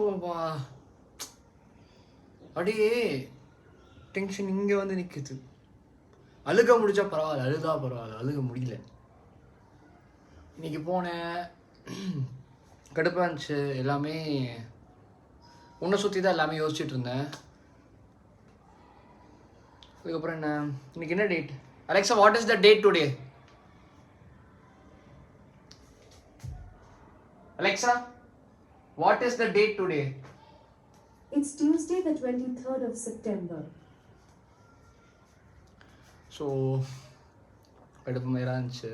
ஓவா அப்படியே டென்ஷன் இங்கே வந்து நிற்குது. அழுக முடிச்சா பரவாயில்ல, அழுதா பரவாயில்ல, அழுக முடியல. இன்னைக்கு போனேன், கடுப்பாக இருந்துச்சு. எல்லாமே உன்னை சுற்றி தான் எல்லாமே யோசிச்சுட்டு இருந்தேன். அதுக்கப்புறம் என்ன, இன்னைக்கு என்ன date? Alexa, what is the date today? Alexa, what is the date today? It's Tuesday, the 23rd of September. So, கடுப்பு மேலே இருந்துச்சு.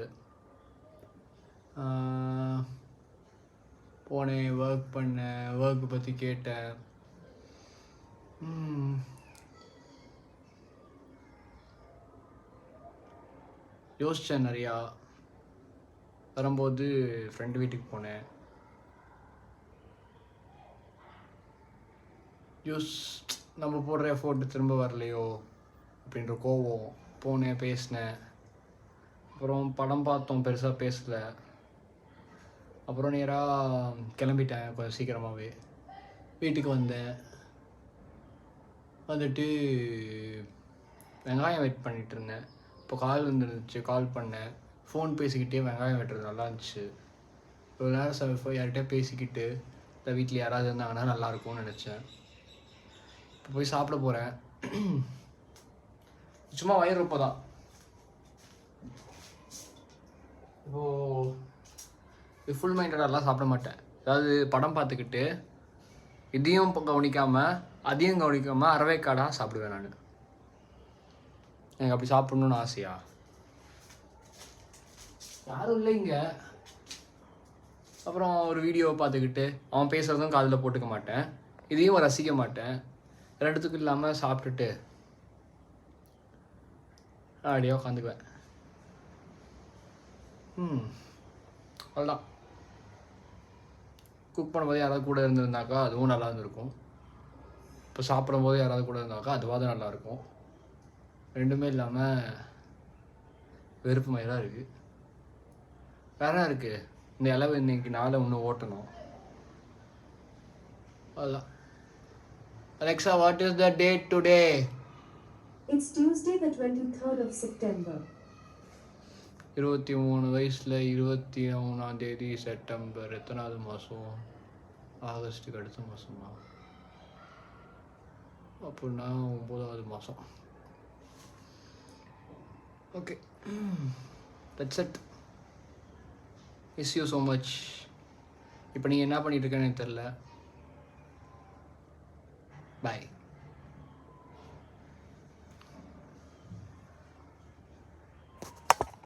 போனேன், ஒர்க் பண்ணேன், ஒர்க் பற்றி கேட்டேன். யோசித்தேன் நிறையா. வரும்போது ஃப்ரெண்டு வீட்டுக்கு போனேன். நம்ம போடுற எஃபோர்ட் திரும்ப வரலையோ அப்படின்ற கோவம். போனேன், பேசினேன். அப்புறம் படம் பார்த்தோம், பெருசாக பேசலை. அப்புறம் நேராக கிளம்பிட்டேன் கொஞ்சம் சீக்கிரமாகவே. வீட்டுக்கு வந்தேன். வந்துட்டு வெங்காயம் வெட் பண்ணிகிட்டு இருந்தேன். இப்போ கால் வந்துருந்துச்சு, கால் பண்ணேன். ஃபோன் பேசிக்கிட்டே வெங்காயம் வெட்டுறது நல்லா இருந்துச்சு. ஒரு நேரம் யார்கிட்டே பேசிக்கிட்டு இல்லை வீட்டில் யாராவது இருந்தாங்கன்னா நல்லாயிருக்கும்னு நினச்சேன். இப்போ போய் சாப்பிட போகிறேன். சும்மா வயிறு ரொம்ப தான். இப்போது ஃபுல் மைண்டடெல்லாம் சாப்பிட மாட்டேன். அதாவது படம் பார்த்துக்கிட்டு இதையும் கவனிக்காமல் அதையும் கவனிக்காமல் அறவேக்காடாக சாப்பிடுவேன் நான். எனக்கு அப்படி சாப்பிட்ணுன்னு ஆசையா? யாரும் இல்லைங்க. அப்புறம் ஒரு வீடியோவை பார்த்துக்கிட்டு அவன் பேசுகிறதும் காதில் போட்டுக்க மாட்டேன், இதையும் ரசிக்க மாட்டேன். ரெண்டுத்துக்கும் இல்லாமல் சாப்பிட்டுட்டு அப்படியே உட்காந்துக்குவேன். அவ்வளோதான். குக் பண்ணும்போது யாராவது கூட இருந்திருந்தாக்கா அதுவும் நல்லா இருந்திருக்கும். இப்போ சாப்பிடும்போது யாராவது கூட இருந்தாக்கா அதுவாது நல்லாயிருக்கும். ரெண்டுமே இல்லாமல் வெறுப்பு மாதிரிலாம் இருக்குது. வேற இருக்குது. இந்த அளவு இன்னைக்கு நாளை ஒன்று ஓட்டணும். அதுதான். Alexa, what is the date today? It's Tuesday, the 23rd of September. 23 வயசில் 23ஆம் தேதி செப்டம்பர். எத்தனாவது மாதம்? ஆகஸ்ட்டுக்கு அடுத்த மாதமா? அப்படின்னா 9வது மாதம். Okay, that's it. Miss you so much. இப்போ நீங்கள் என்ன பண்ணிகிட்டு இருக்கேன்னு எனக்கு தெரில. பாய்.